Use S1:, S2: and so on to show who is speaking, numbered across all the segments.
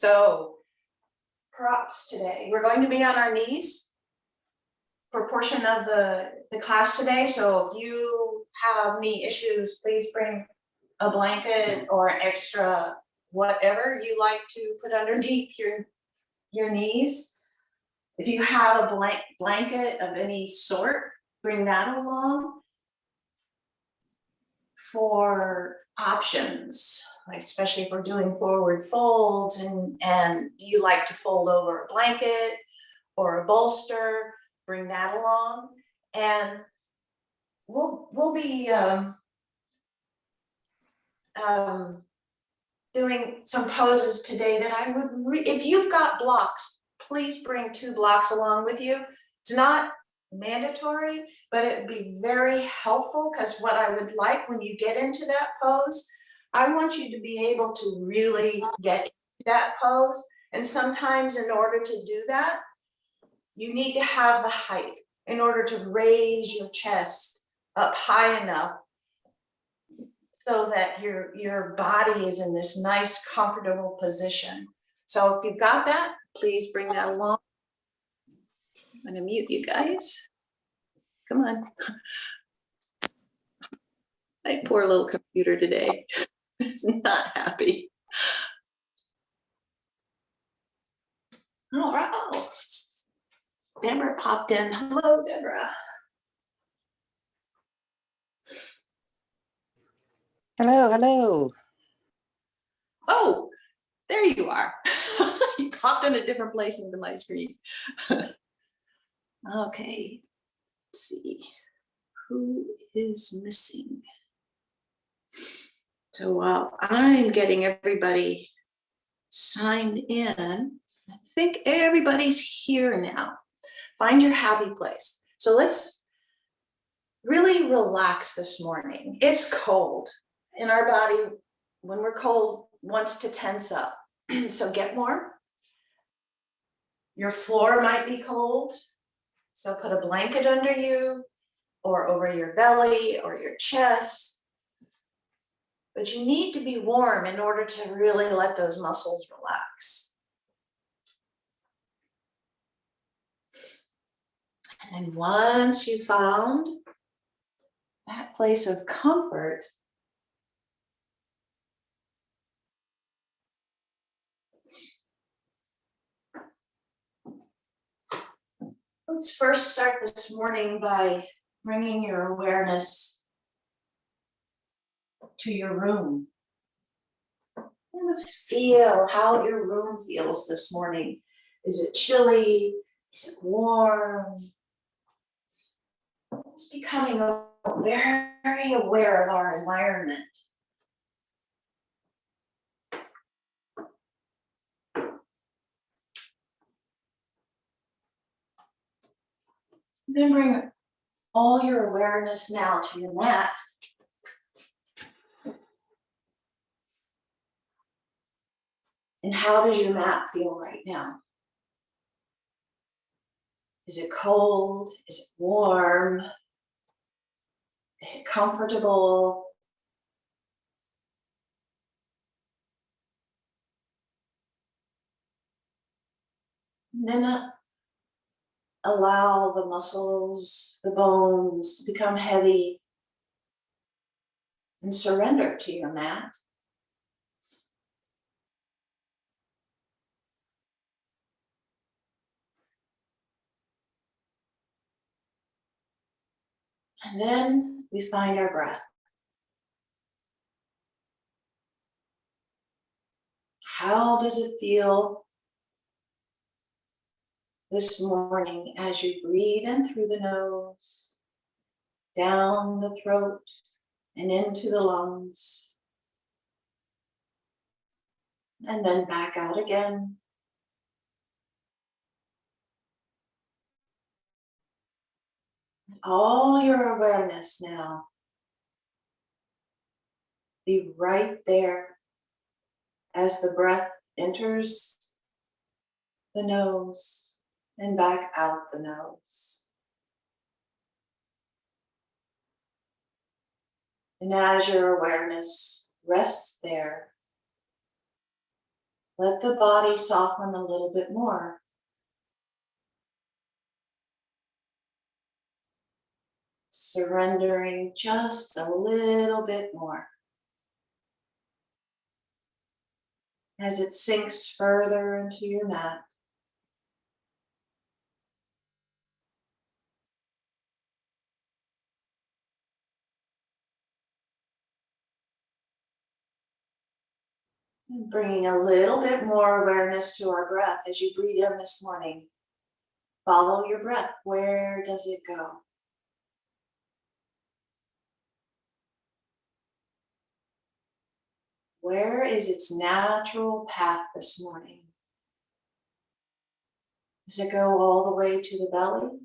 S1: So props today. We're going to be on our knees for a portion of the class today. So if you have knee issues, please bring a blanket or extra whatever you like to put underneath your knees. If you have a blanket of any sort, bring that along for options, like especially if we're doing forward folds and you like to fold over a blanket or a bolster, bring that along. And we'll be doing some poses today that I would, if you've got blocks, please bring 2 blocks along with you. It's not mandatory, but it'd be very helpful, because what I would like when you get into that pose, I want you to be able to really get into that pose. And sometimes in order to do that, you need to have the height in order to raise your chest up high enough so that your body is in this nice, comfortable position. So if you've got that, please bring that along. I'm gonna mute you guys. Come on. My poor little computer today is not happy. All right. Oh, Deborah popped in. Hello, Deborah.
S2: Hello, hello.
S1: Oh, there you are. You popped in a different place into my screen. Okay, let's see. Who is missing? So while I'm getting everybody signed in, I think everybody's here now. Find your happy place. So let's really relax this morning. It's cold, and our body, when we're cold, wants to tense up. So get warm. Your floor might be cold, so put a blanket under you or over your belly or your chest. But you need to be warm in order to really let those muscles relax. And then once you found that place of comfort, let's first start this morning by bringing your awareness to your room. And feel how your room feels this morning. Is it chilly? Is it warm? Just becoming very aware of our environment. Then bring all your awareness now to your mat. And how does your mat feel right now? Is it cold? Is it warm? Is it comfortable? And then allow the muscles, the bones to become heavy and surrender to your mat. And then we find our breath. How does it feel this morning as you breathe in through the nose, down the throat, and into the lungs, and then back out again? All your awareness now be right there as the breath enters the nose and back out the nose. And as your awareness rests there, Let the body soften a little bit more. Surrendering just a little bit more. As it sinks further into your mat. And bringing a little bit more awareness to our breath as you breathe in this morning. Follow your breath. Where does it go? Where is its natural path this morning? Does it go all the way to the belly?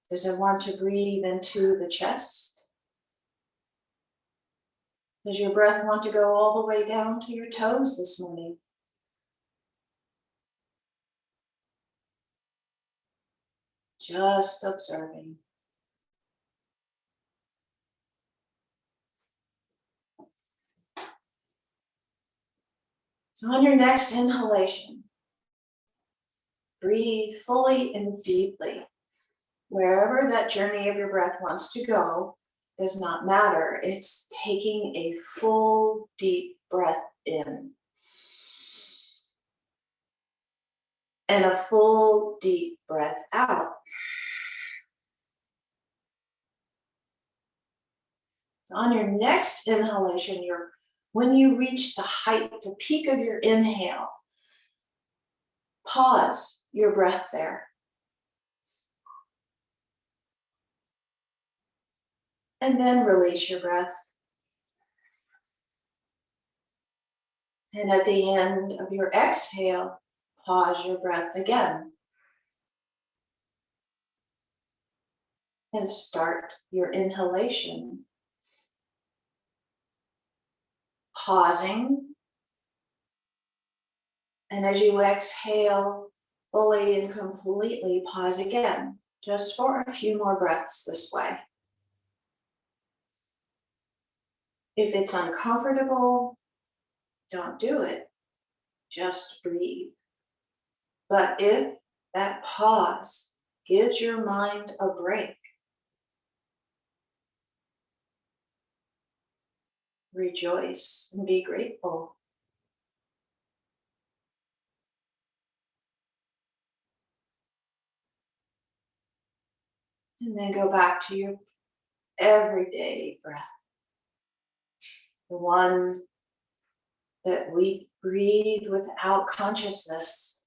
S1: Does it want to breathe into the chest? Does your breath want to go all the way down to your toes this morning? Just observing. So on your next inhalation, breathe fully and deeply. Wherever that journey of your breath wants to go does not matter. It's taking a full, deep breath in. And a full, deep breath out. So on your next inhalation, when you reach the height, the peak of your inhale, pause your breath there. And then release your breath. And at the end of your exhale, pause your breath again. And start your inhalation. Pausing. And as you exhale fully and completely, pause again, just for a few more breaths this way. If it's uncomfortable, don't do it. Just breathe. But if that pause gives your mind a break, rejoice and be grateful. And then go back to your everyday breath. The one that we breathe without consciousness.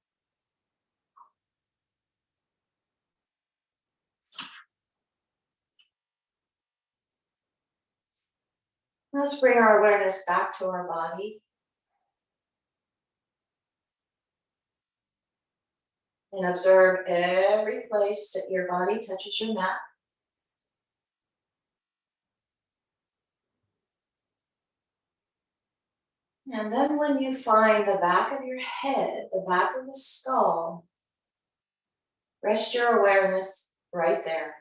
S1: Let's bring our awareness back to our body. And observe every place that your body touches your mat. And then when you find the back of your head, the back of the skull, rest your awareness right there.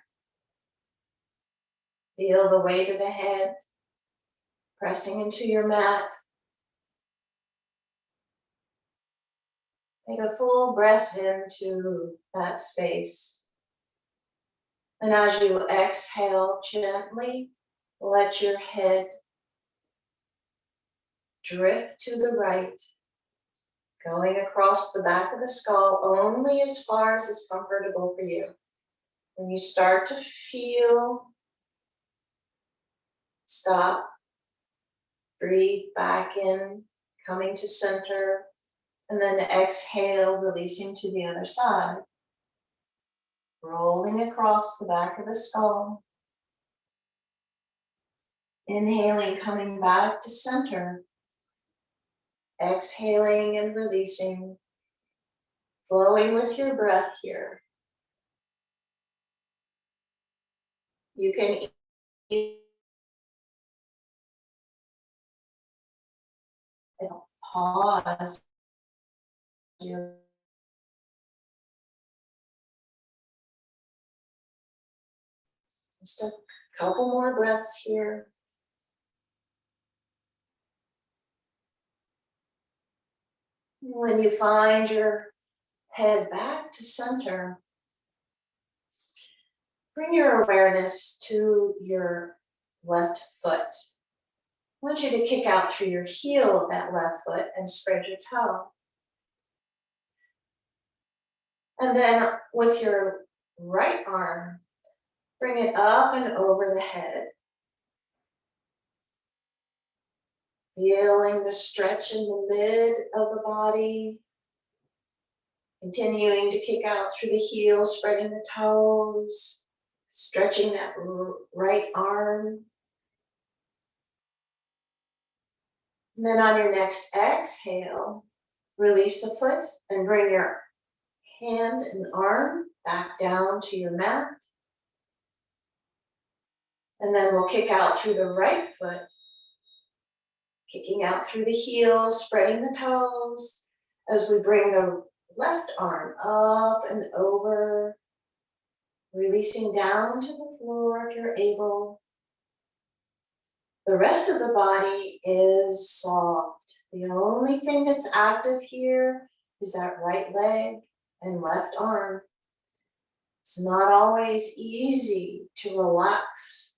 S1: Feel the weight of the head pressing into your mat. Take a full breath into that space. And as you exhale gently, let your head drift to the right, going across the back of the skull only as far as is comfortable for you. When you start to feel, stop, breathe back in, coming to center, and then exhale, releasing to the other side. Rolling across the back of the skull. Inhaling, coming back to center. Exhaling and releasing. Flowing with your breath here. You can pause your just a couple more breaths here. When you find your head back to center, bring your awareness to your left foot. I want you to kick out through your heel of that left foot and spread your toe. And then with your right arm, bring it up and over the head. Feeling the stretch in the mid of the body. Continuing to kick out through the heel, spreading the toes, stretching that right arm. And then on your next exhale, release the foot and bring your hand and arm back down to your mat. And then we'll kick out through the right foot, kicking out through the heel, spreading the toes as we bring the left arm up and over, releasing down to the floor if you're able. The rest of the body is soft. The only thing that's active here is that right leg and left arm. It's not always easy to relax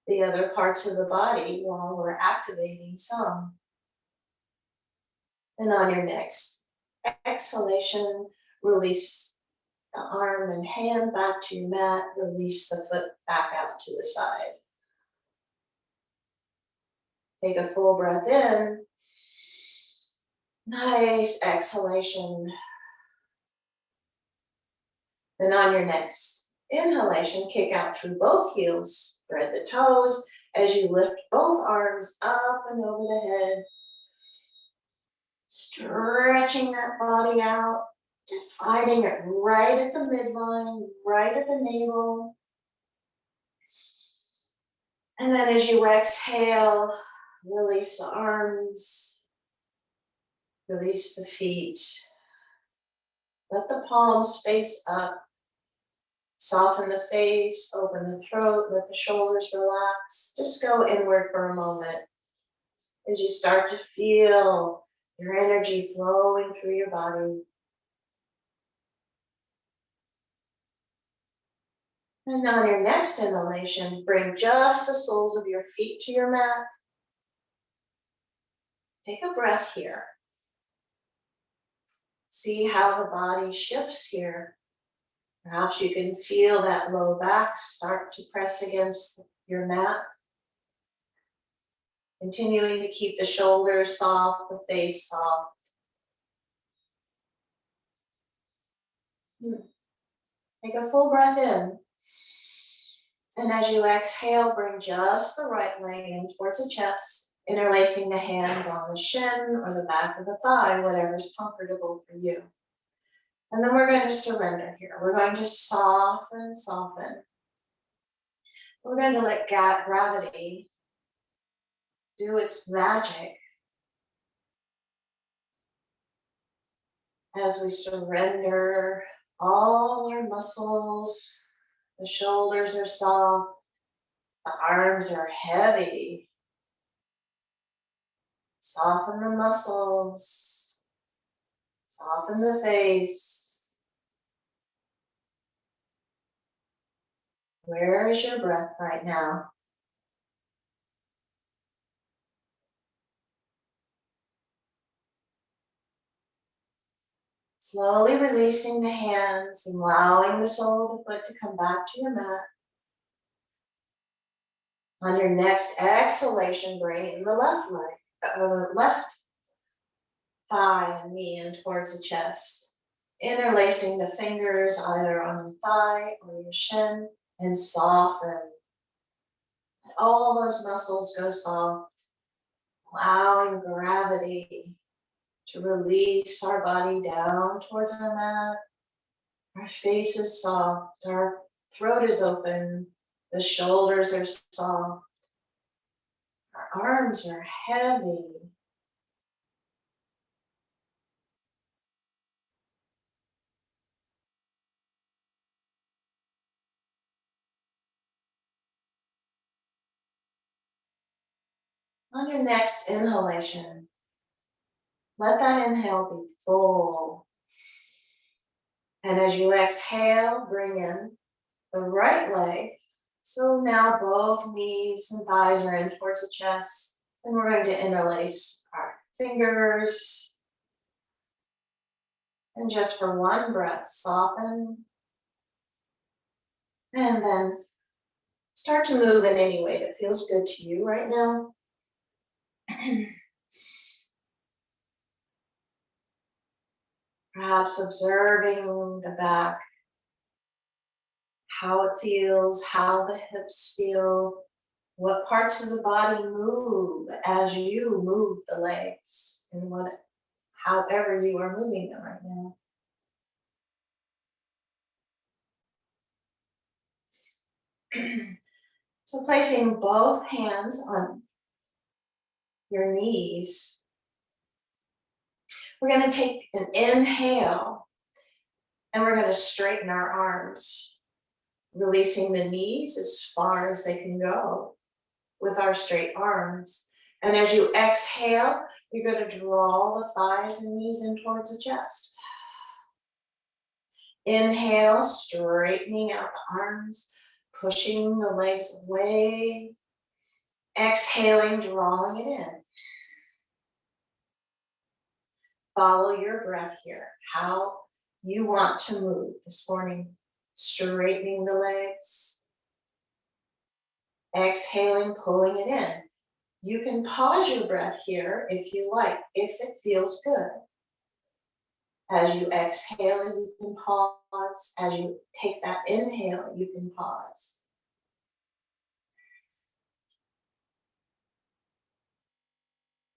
S1: the other parts of the body while we're activating some. And on your next exhalation, release the arm and hand back to your mat, release the foot back out to the side. Take a full breath in. Nice exhalation. Then on your next inhalation, kick out through both heels, spread the toes as you lift both arms up and over the head. Stretching that body out, dividing it right at the midline, right at the navel. And then as you exhale, release the arms, release the feet. Let the palms face up. Soften the face, open the throat, let the shoulders relax. Just go inward for a moment as you start to feel your energy flowing through your body. And on your next inhalation, bring just the soles of your feet to your mat. Take a breath here. See how the body shifts here. Perhaps you can feel that low back start to press against your mat. Continuing to keep the shoulders soft, the face soft. Take a full breath in. And as you exhale, bring just the right leg in towards the chest, interlacing the hands on the shin or the back of the thigh, whatever's comfortable for you. And then we're going to surrender here. We're going to soften. We're going to let gravity do its magic as we surrender all our muscles. The shoulders are soft, the arms are heavy. Soften the muscles, soften the face. Where is your breath right now? Slowly releasing the hands, allowing the sole of the foot to come back to your mat. On your next exhalation, bring in the left thigh and knee in towards the chest. Interlacing the fingers either on the thigh or your shin and soften. Let all those muscles go soft, allowing gravity to release our body down towards our mat. Our face is soft, our throat is open, the shoulders are soft, our arms are heavy. On your next inhalation, Let that inhale be full. And as you exhale, bring in the right leg. So now both knees and thighs are in towards the chest. And we're going to interlace our fingers. And just for one breath, soften. And then start to move in any way that feels good to you right now. Perhaps observing the back, how it feels, how the hips feel, what parts of the body move as you move the legs, and however you are moving them right now. So placing both hands on your knees, we're going to take an inhale and we're going to straighten our arms, releasing the knees as far as they can go with our straight arms. And as you exhale, you're going to draw the thighs and knees in towards the chest. Inhale, straightening out the arms, pushing the legs away. Exhaling, drawing it in. Follow your breath here, how you want to move this morning. Straightening the legs. Exhaling, pulling it in. You can pause your breath here if you like, if it feels good. As you exhale, you can pause. As you take that inhale, you can pause.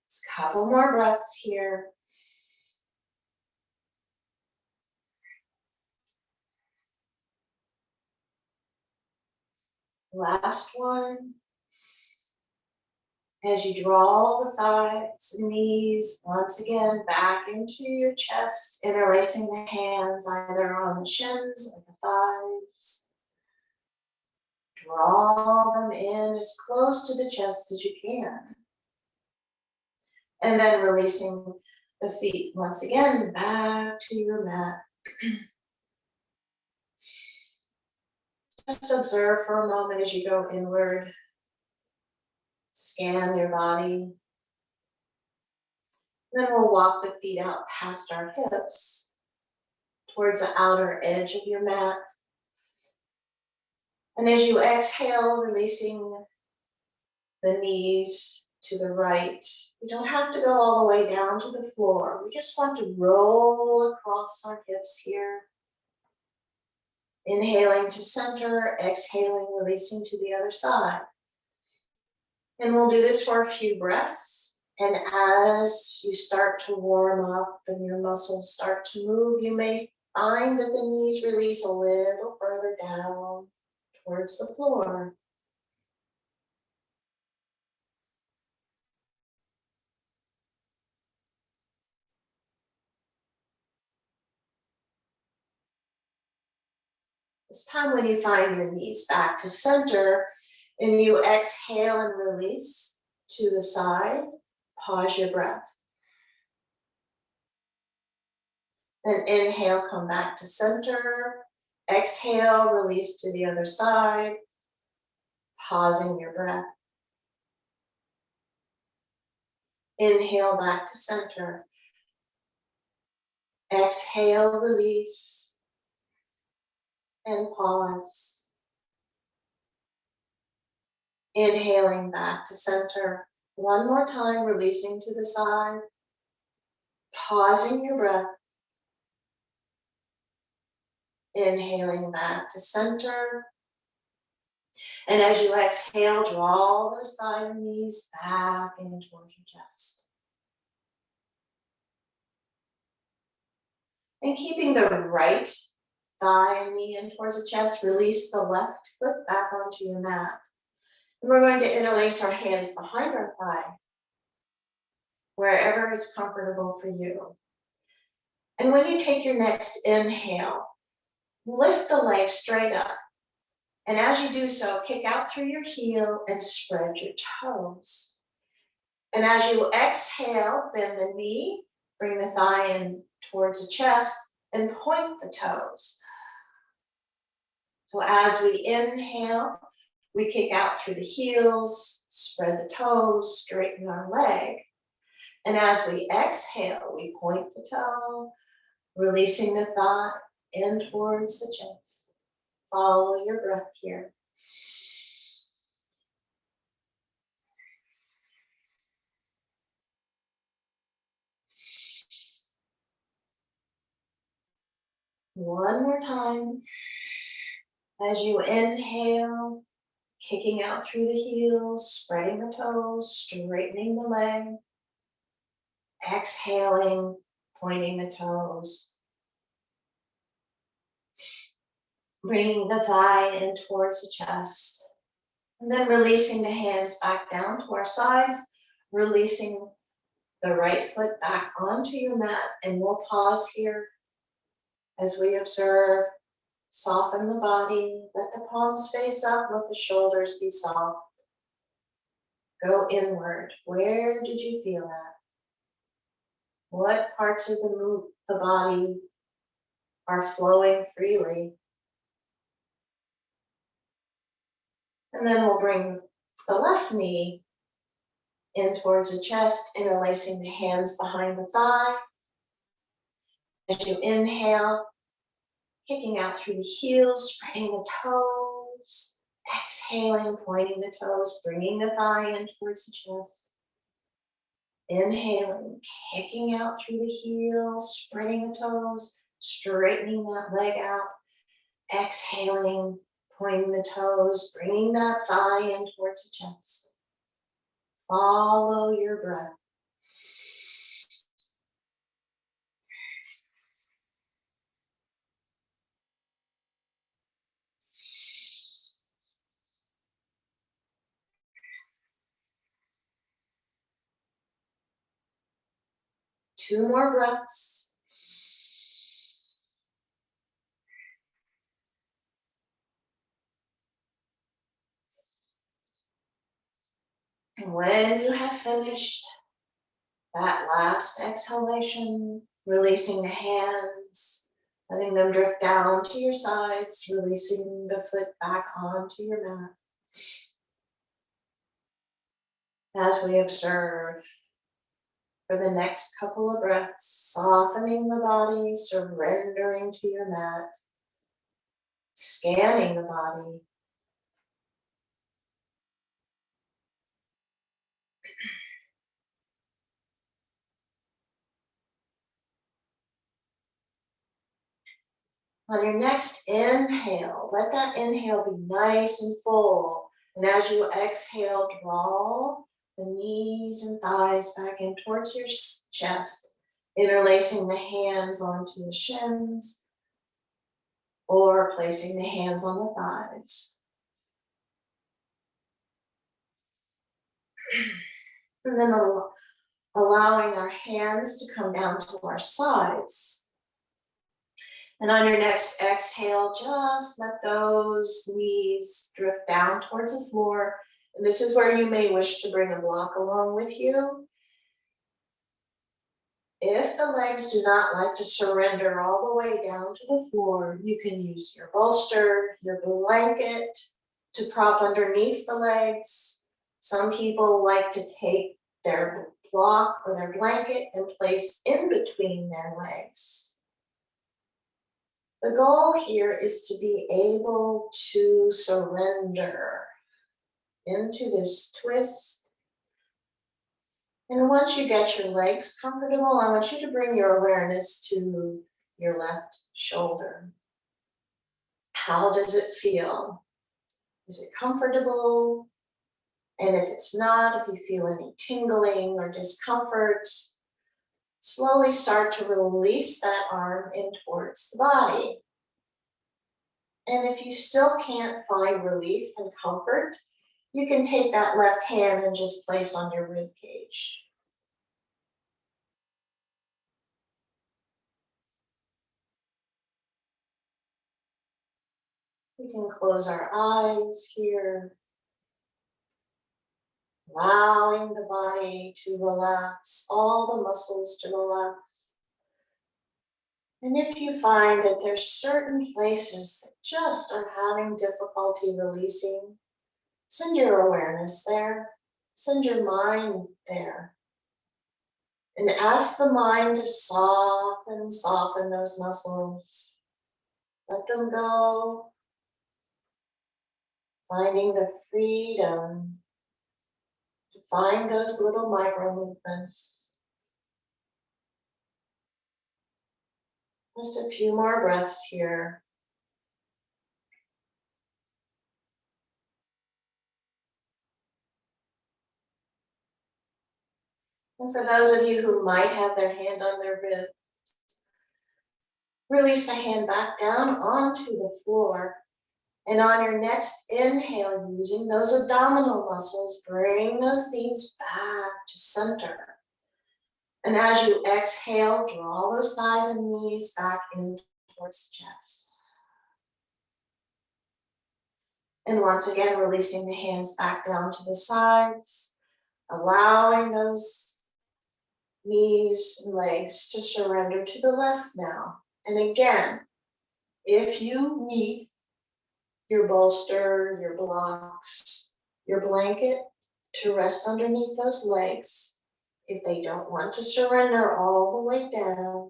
S1: Just a couple more breaths here. Last one. As you draw the thighs and knees once again back into your chest, interlacing the hands either on the shins or the thighs. Draw them in as close to the chest as you can. And then releasing the feet once again back to your mat. Just observe for a moment as you go inward. Scan your body. Then we'll walk the feet out past our hips towards the outer edge of your mat. And as you exhale, releasing the knees to the right. You don't have to go all the way down to the floor. We just want to roll across our hips here. Inhaling to center, exhaling, releasing to the other side. And we'll do this for a few breaths. And as you start to warm up and your muscles start to move, you may find that the knees release a little further down towards the floor. This time when you find your knees back to center and you exhale and release to the side, pause your breath. Then inhale, come back to center. Exhale, release to the other side, pausing your breath. Inhale, back to center. Exhale, release, and pause. Inhaling back to center. One more time, releasing to the side, pausing your breath. Inhaling back to center. And as you exhale, draw those thighs and knees back in towards your chest. And keeping the right thigh and knee in towards the chest, release the left foot back onto your mat. And we're going to interlace our hands behind our thigh, wherever is comfortable for you. And when you take your next inhale, lift the leg straight up. And as you do so, kick out through your heel and spread your toes. And as you exhale, bend the knee Bring the thigh in towards the chest and point the toes. So as we inhale, we kick out through the heels, spread the toes, straighten our leg. And as we exhale, we point the toe, releasing the thigh in towards the chest. Follow your breath here. One more time. As you inhale, kicking out through the heels, spreading the toes, straightening the leg. Exhaling, pointing the toes. Bringing the thigh in towards the chest. And then releasing the hands back down to our sides, releasing the right foot back onto your mat, and we'll pause here as we observe. Soften the body, let the palms face up, let the shoulders be soft. Go inward. Where did you feel that? What parts of the body are flowing freely? And then we'll bring the left knee in towards the chest, interlacing the hands behind the thigh. As you inhale, kicking out through the heels, spreading the toes. Exhaling, pointing the toes, bringing the thigh in towards the chest. Inhaling, kicking out through the heels, spreading the toes, straightening that leg out. Exhaling, pointing the toes, bringing that thigh in towards the chest. Follow your breath. Two more breaths. And when you have finished that last exhalation, releasing the hands, letting them drift down to your sides, releasing the foot back onto your mat. As we observe for the next couple of breaths, softening the body, surrendering to your mat, scanning the body. On your next inhale, let that inhale be nice and full. And as you exhale, draw the knees and thighs back in towards your chest, interlacing the hands onto the shins or placing the hands on the thighs. And then allowing our hands to come down to our sides. And on your next exhale, just let those knees drift down towards the floor. And this is where you may wish to bring a block along with you. If the legs do not like to surrender all the way down to the floor, you can use your bolster, your blanket to prop underneath the legs. Some people like to take their block or their blanket and place in between their legs. The goal here is to be able to surrender into this twist. And once you get your legs comfortable, I want you to bring your awareness to your left shoulder. How does it feel? Is it comfortable? And if it's not, if you feel any tingling or discomfort, slowly start to release that arm in towards the body. And if you still can't find relief and comfort, you can take that left hand and just place on your rib cage. We can close our eyes here. allowing the body to relax, all the muscles to relax. And if you find that there's certain places that just are having difficulty releasing, send your awareness there, send your mind there. And ask the mind to soften those muscles. Let them go. Finding the freedom to find those little micro movements. Just a few more breaths here. And for those of you who might have their hand on their rib, release the hand back down onto the floor. And on your next inhale, using those abdominal muscles, bring those knees back to center. And as you exhale, draw those thighs and knees back in towards the chest. And once again, releasing the hands back down to the sides, allowing those knees and legs to surrender to the left now. And again, if you need your bolster, your blocks, your blanket to rest underneath those legs, if they don't want to surrender all the way down,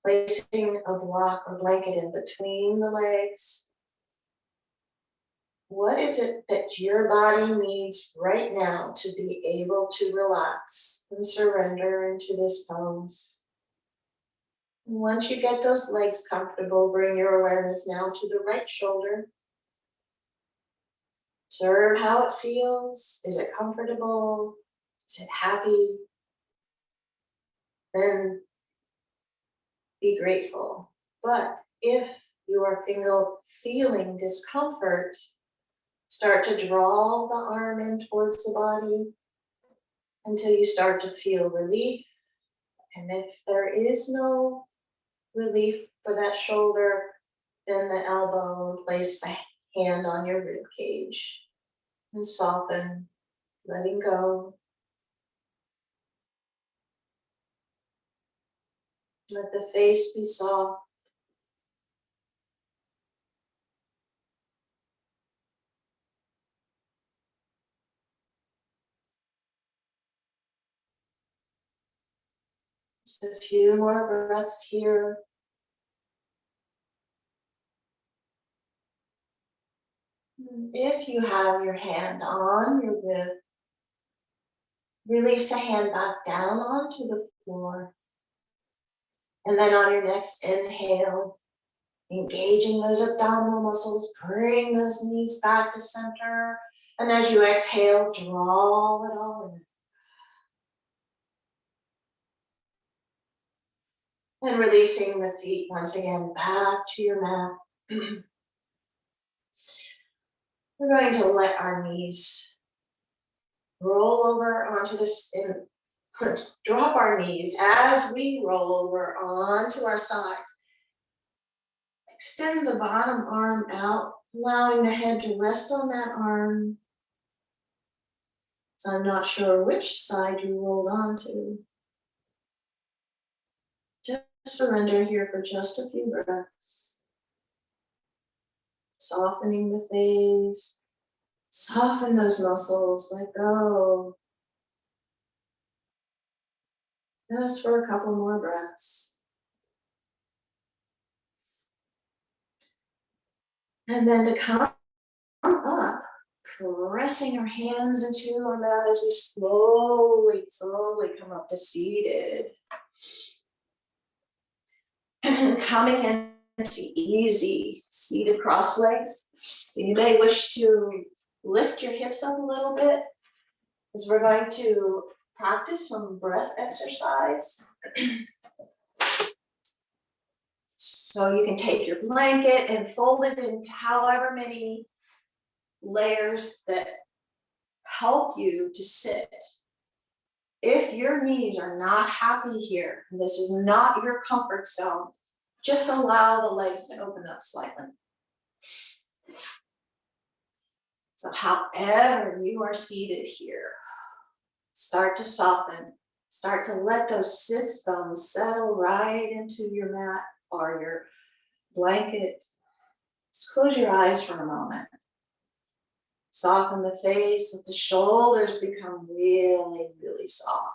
S1: placing a block or blanket in between the legs. What is it that your body needs right now to be able to relax and surrender into this pose? And once you get those legs comfortable, bring your awareness now to the right shoulder. Observe how it feels. Is it comfortable? Is it happy? Then be grateful. But if you are feeling discomfort, start to draw the arm in towards the body until you start to feel relief. And if there is no relief for that shoulder, bend the elbow and place the hand on your rib cage and soften, letting go. Let the face be soft. Just a few more breaths here. If you have your hand on your rib, release the hand back down onto the floor. And then on your next inhale, engaging those abdominal muscles, bring those knees back to center. And as you exhale, draw it all in. And releasing the feet once again back to your mat. We're going to let our knees roll over onto this, drop our knees as we roll over onto our sides. Extend the bottom arm out, allowing the head to rest on that arm. So I'm not sure which side you rolled onto. Just surrender here for just a few breaths. Softening the face, soften those muscles, let go. Just for a couple more breaths. And then to come up, pressing our hands into our mat as we slowly come up to seated. And coming into easy seated cross legs. So you may wish to lift your hips up a little bit as we're going to practice some breath exercise. So you can take your blanket and fold it into however many layers that help you to sit. If your knees are not happy here, and this is not your comfort zone, just allow the legs to open up slightly. So however you are seated here, start to soften, start to let those sits bones settle right into your mat or your blanket. Just close your eyes for a moment. Soften the face, let the shoulders become really, really soft.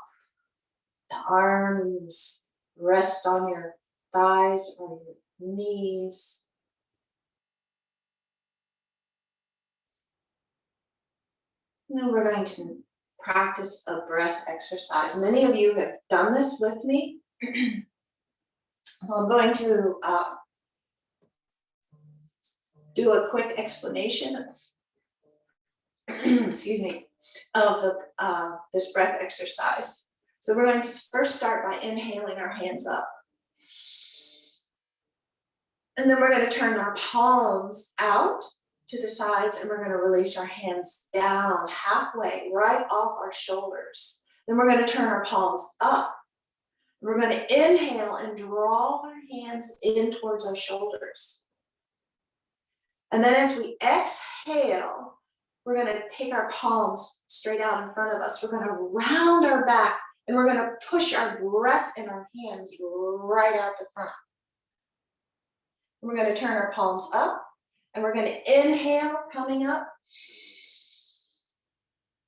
S1: The arms rest on your thighs or your knees. And then we're going to practice a breath exercise. Many of you have done this with me. So I'm going to do a quick explanation, excuse me, of this breath exercise. So we're going to first start by inhaling our hands up. And then we're going to turn our palms out to the sides and we're going to release our hands down halfway, right off our shoulders. Then we're going to turn our palms up. We're going to inhale and draw our hands in towards our shoulders. And then as we exhale, we're going to take our palms straight out in front of us. We're going to round our back and we're going to push our breath and our hands right out the front. And we're going to turn our palms up and we're going to inhale coming up.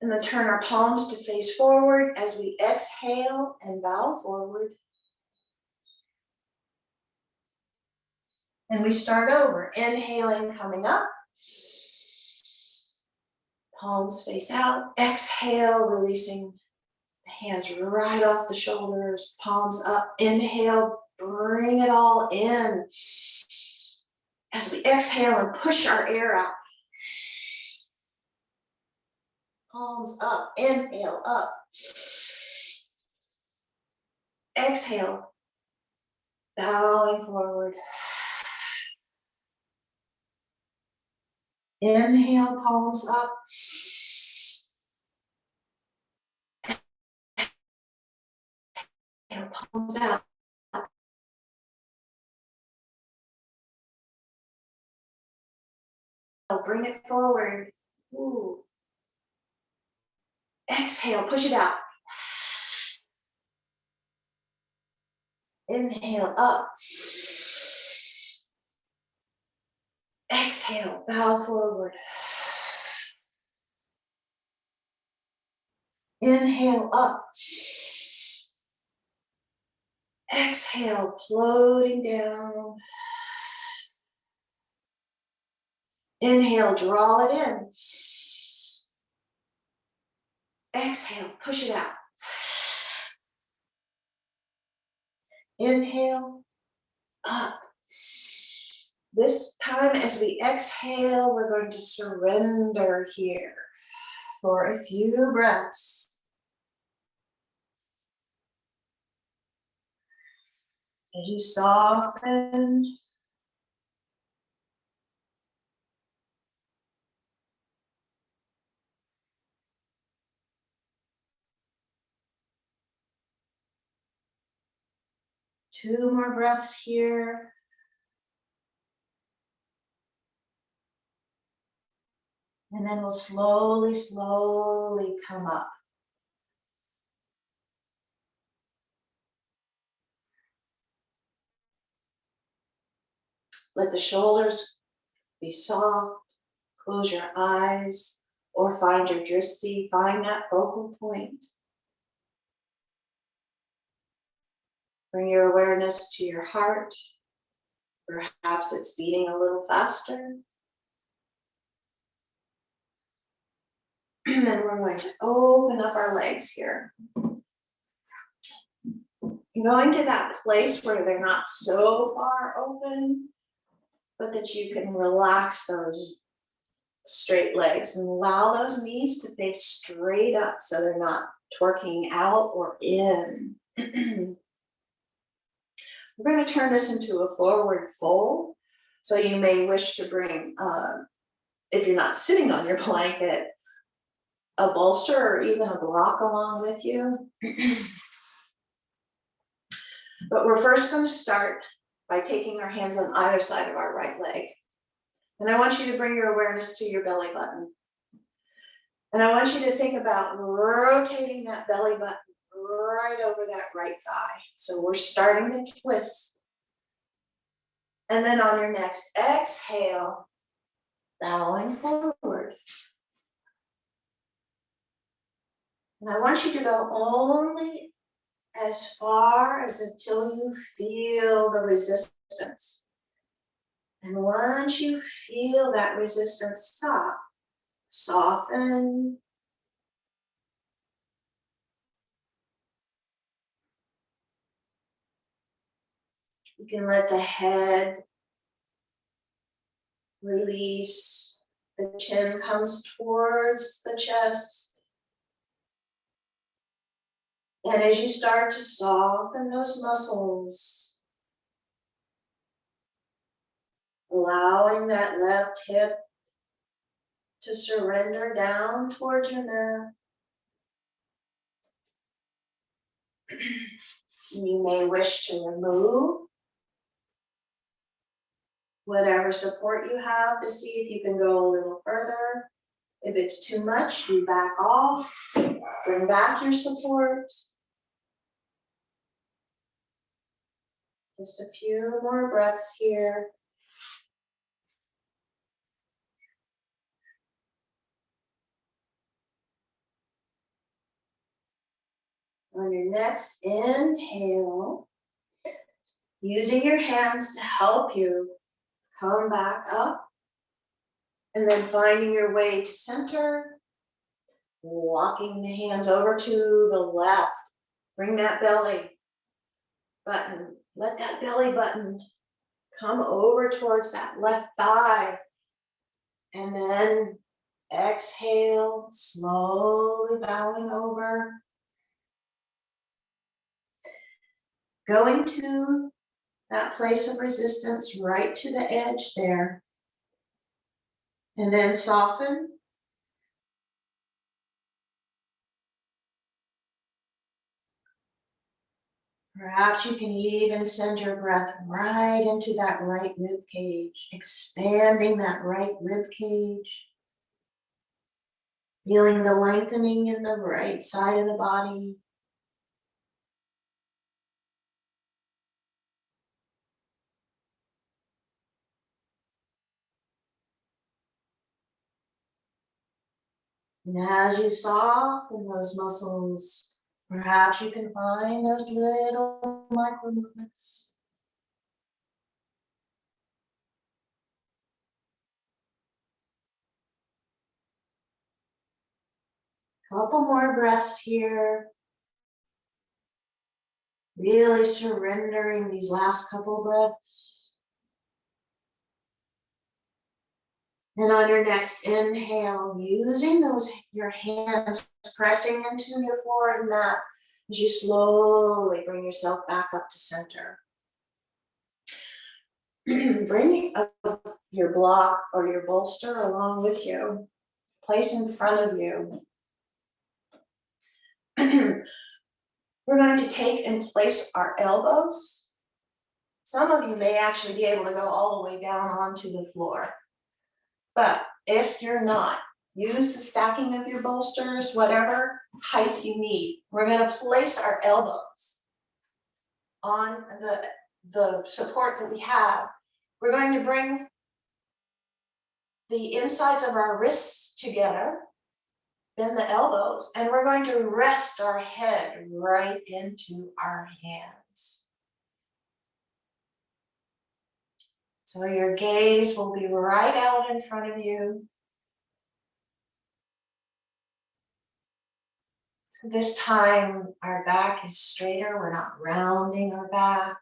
S1: And then turn our palms to face forward as we exhale and bow forward. And we start over, inhaling, coming up. Palms face out, exhale, releasing the hands right off the shoulders, palms up, inhale, bring it all in. As we exhale and push our air out. Palms up, inhale, up. Exhale, bowing forward. Inhale, palms up. Exhale, palms out. Bring it forward. Ooh. Exhale, push it out. Inhale, up. Exhale, bow forward. Inhale, up. Exhale, floating down. Inhale, draw it in. Exhale, push it out. Inhale, up. This time as we exhale, we're going to surrender here for a few breaths. As you soften, two more breaths here. And then we'll slowly, slowly come up. Let the shoulders be soft. Close your eyes or find your drishti, find that focal point. Bring your awareness to your heart. Perhaps it's beating a little faster. And then we're going to open up our legs here. Going to that place where they're not so far open, but that you can relax those straight legs and allow those knees to face straight up so they're not twerking out or in. We're going to turn this into a forward fold. So you may wish to bring, if you're not sitting on your blanket, a bolster or even a block along with you. But we're first going to start by taking our hands on either side of our right leg. And I want you to bring your awareness to your belly button. And I want you to think about rotating that belly button right over that right thigh. So we're starting the twist. And then on your next exhale, bowing forward. And I want you to go only as far as until you feel the resistance. And once you feel that resistance stop, soften. You can let the head release. The chin comes towards the chest. And as you start to soften those muscles, allowing that left hip to surrender down towards your neck. You may wish to remove whatever support you have to see if you can go a little further. If it's too much, you back off, bring back your support. Just a few more breaths here. On your next inhale, using your hands to help you come back up, and then finding your way to center, walking the hands over to the left. Bring that belly button, let that belly button come over towards that left thigh. And then exhale, slowly bowing over. Going to that place of resistance, right to the edge there. And then soften. Perhaps you can even send your breath right into that right rib cage, expanding that right rib cage. Feeling the lengthening in the right side of the body. And as you soften those muscles, perhaps you can find those little micro movements. Couple more breaths here. Really surrendering these last couple breaths. And on your next inhale, using your hands, pressing into your floor mat as you slowly bring yourself back up to center. Bring your block or your bolster along with you. Place in front of you. We're going to take and place our elbows. Some of you may actually be able to go all the way down onto the floor. But if you're not, use the stacking of your bolsters, whatever height you need. We're going to place our elbows on the support that we have. We're going to bring the insides of our wrists together, bend the elbows, and we're going to rest our head right into our hands. So your gaze will be right out in front of you. So this time our back is straighter, we're not rounding our back.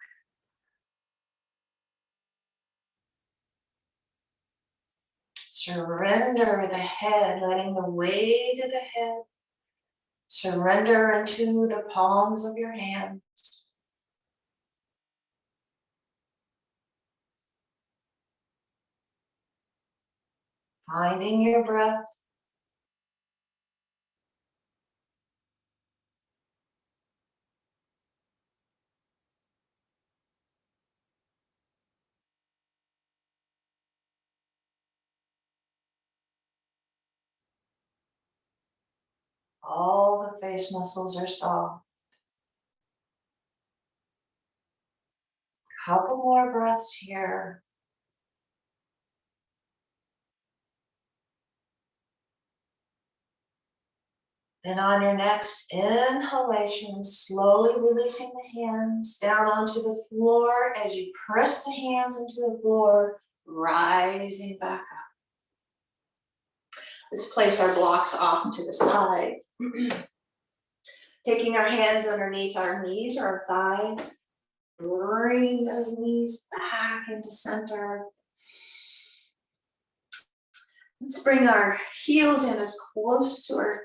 S1: Surrender the head, letting the weight of the head surrender into the palms of your hands. Finding your breath. All the face muscles are soft. Couple more breaths here. Then on your next inhalation, slowly releasing the hands down onto the floor as you press the hands into the floor, rising back up. Let's place our blocks off to the side. Taking our hands underneath our knees or our thighs, bring those knees back into center. Let's bring our heels in as close to our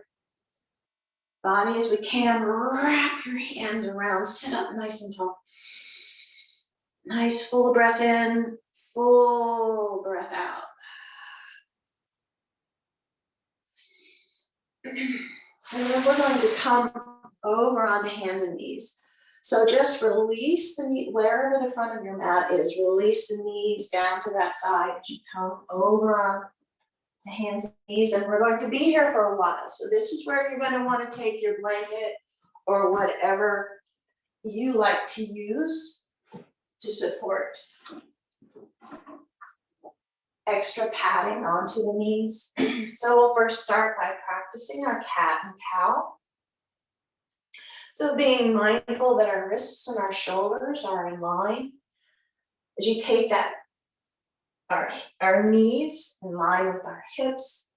S1: body as we can. Wrap your hands around, sit up nice and tall. Nice full breath in, full breath out. And then we're going to come over onto hands and knees. So just release the knee, wherever the front of your mat is, release the knees down to that side as you come over on the hands and knees, and we're going to be here for a while. So this is where you're going to want to take your blanket or whatever you like to use to support. Extra padding onto the knees. So we'll first start by practicing our cat and cow. So being mindful that our wrists and our shoulders are in line. As you take that, our knees in line with our hips.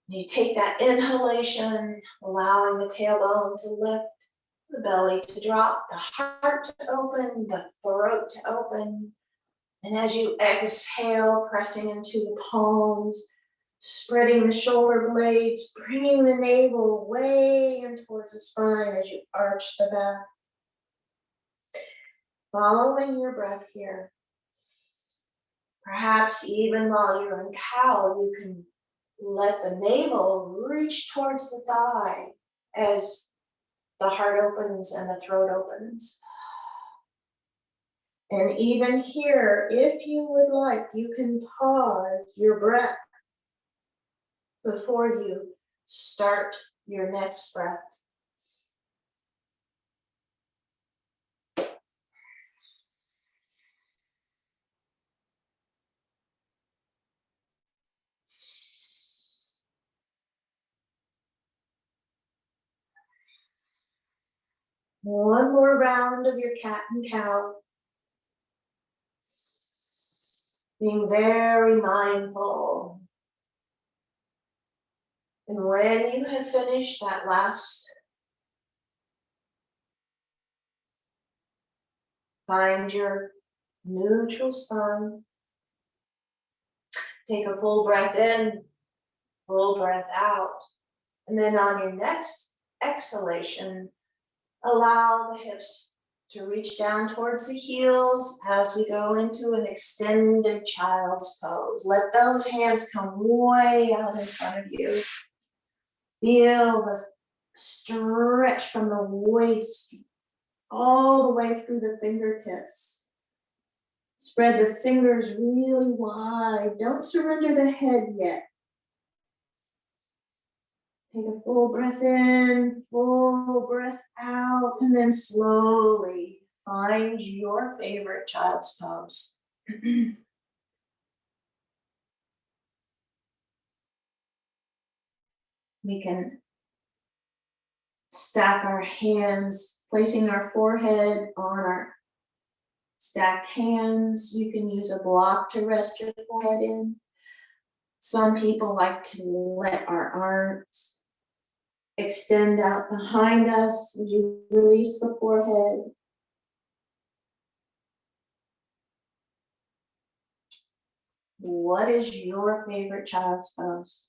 S1: You take that inhalation, allowing the tailbone to lift, the belly to drop, the heart to open, the throat to open. And as you exhale, pressing into the palms, spreading the shoulder blades, bringing the navel way in towards the spine as you arch the back. Following your breath here. Perhaps even while you're in cow, you can let the navel reach towards the thigh as the heart opens and the throat opens. And even here, if you would like, you can pause your breath before you start your next breath. One more round of your cat and cow. Being very mindful. And when you have finished that last, find your neutral spine. Take a full breath in, full breath out. And then on your next exhalation, allow the hips to reach down towards the heels as we go into an extended child's pose. Let those hands come way out in front of you. Feel the stretch from the waist all the way through the fingertips. Spread the fingers really wide. Don't surrender the head yet. Take a full breath in, full breath out, and then slowly find your favorite child's pose. We can stack our hands, placing our forehead on our stacked hands. You can use a block to rest your forehead in. Some people like to let our arms extend out behind us as you release the forehead. What is your favorite child's pose?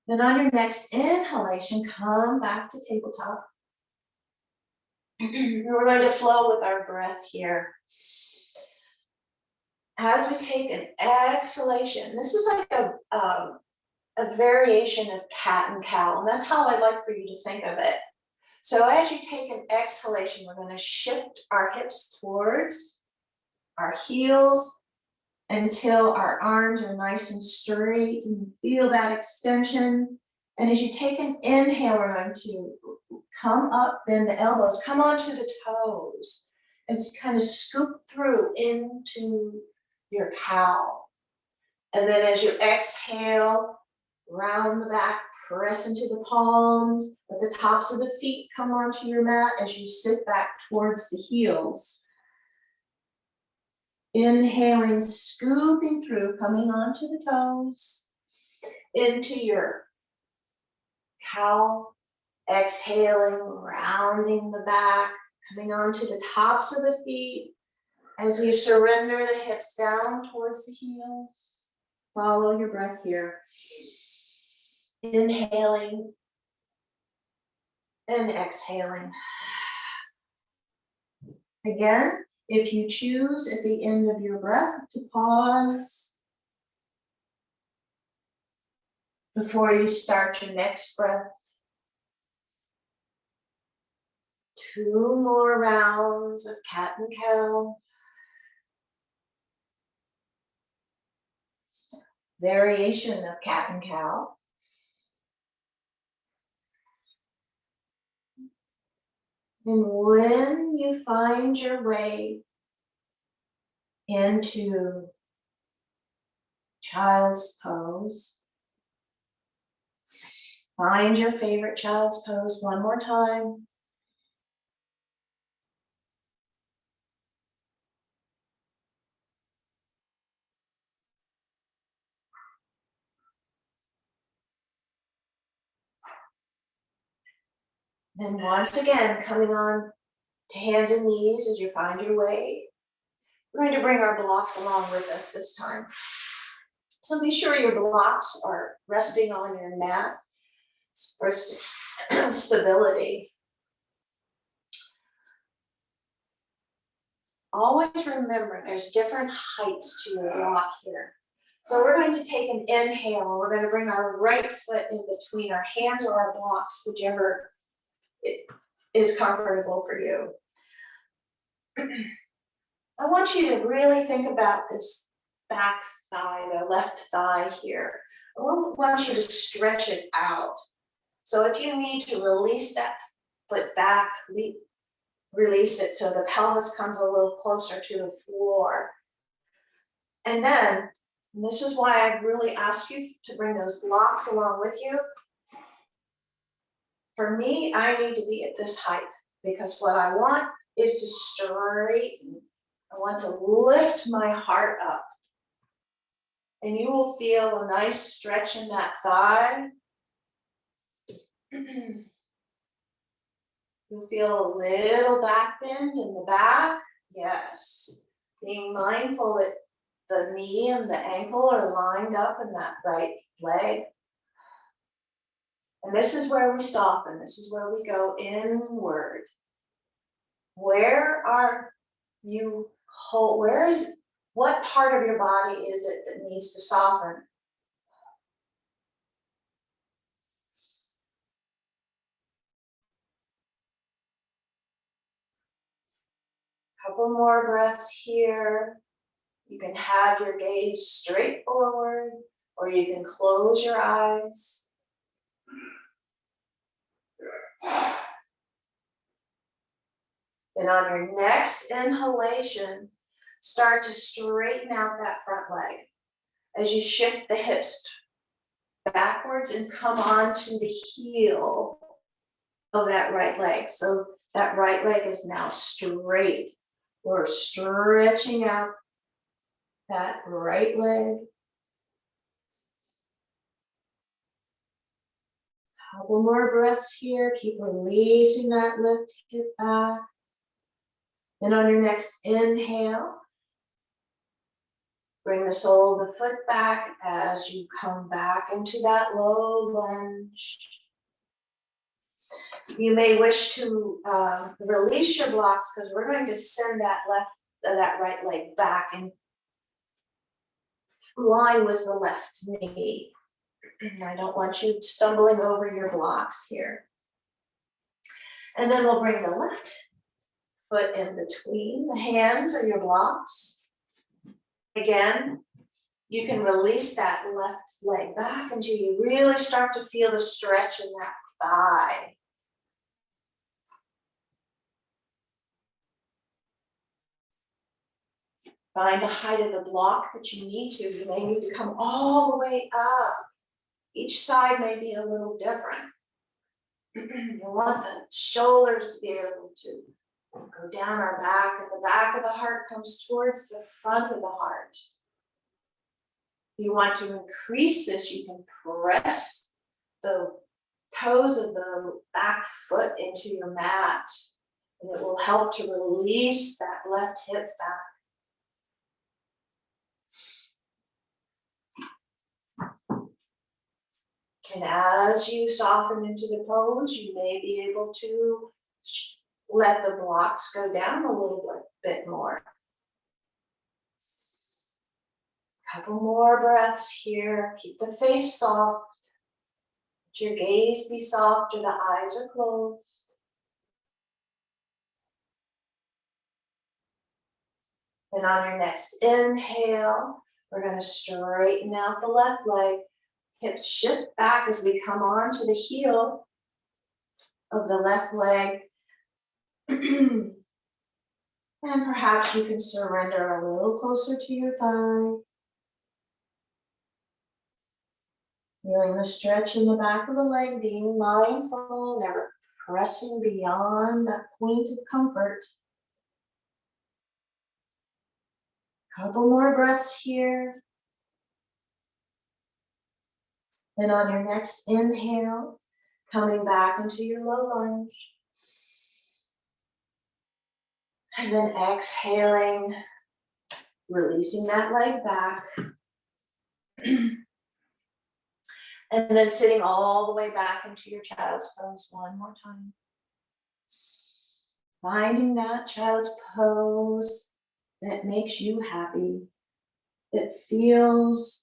S1: Then on your next inhalation, come back to tabletop. We're going to flow with our breath here. As we take an exhalation, this is like a variation of cat and cow, and that's how I like for you to think of it. So as you take an exhalation, we're going to shift our hips towards our heels until our arms are nice and straight and feel that extension. And as you take an inhale, we're going to come up, bend the elbows, come onto the toes as you kind of scoop through into your cow. And then as you exhale, round the back, press into the palms, let the tops of the feet come onto your mat as you sit back towards the heels. Inhaling, scooping through, coming onto the toes, into your cow. Exhaling, rounding the back, coming onto the tops of the feet. As you surrender the hips down towards the heels, follow your breath here. Inhaling and exhaling. Again, if you choose at the end of your breath to pause before you start your next breath. 2 more rounds of cat and cow. Variation of cat and cow. And when you find your way into child's pose, find your favorite child's pose one more time. Then once again, coming on to hands and knees as you find your way. We're going to bring our blocks along with us this time. So be sure your blocks are resting on your mat for stability. Always remember there's different heights to your block here. So we're going to take an inhale and we're going to bring our right foot in between our hands or our blocks, whichever is comfortable for you. I want you to really think about this back thigh, the left thigh here. I want you to stretch it out. So if you need to release that foot back, release it so the pelvis comes a little closer to the floor. And then, and this is why I really ask you to bring those blocks along with you. For me, I need to be at this height because what I want is to straighten. I want to lift my heart up. And you will feel a nice stretch in that thigh. You'll feel a little back bend in the back. Yes. Being mindful that the knee and the ankle are lined up in that right leg. And this is where we soften. This is where we go inward. Where are you whole? What part of your body is it that needs to soften? Couple more breaths here. You can have your gaze straight forward, or you can close your eyes. Then on your next inhalation, start to straighten out that front leg as you shift the hips backwards and come onto the heel of that right leg. So that right leg is now straight. We're stretching out that right leg. Couple more breaths here. Keep releasing that left hip back. Then on your next inhale, bring the sole of the foot back as you come back into that low lunge. You may wish to release your blocks because we're going to send that right leg back in line with the left knee. I don't want you stumbling over your blocks here. And then we'll bring the left foot in between the hands or your blocks. Again, you can release that left leg back until you really start to feel the stretch in that thigh. Find the height of the block that you need to. You may need to come all the way up. Each side may be a little different. You want the shoulders to be able to go down our back, and the back of the heart comes towards the front of the heart. You want to increase this, you can press the toes of the back foot into your mat, and it will help to release that left hip back. And as you soften into the pose, you may be able to let the blocks go down a little bit more. Couple more breaths here. Keep the face soft. Let your gaze be soft or the eyes are closed. And on your next inhale, we're going to straighten out the left leg. Hips shift back as we come on to the heel of the left leg. And perhaps you can surrender a little closer to your thigh. Feeling the stretch in the back of the leg, being mindful, never pressing beyond that point of comfort. Couple more breaths here. Then on your next inhale, coming back into your low lunge. And then exhaling, releasing that leg back. And then sitting all the way back into your child's pose one more time. Finding that child's pose that makes you happy, that feels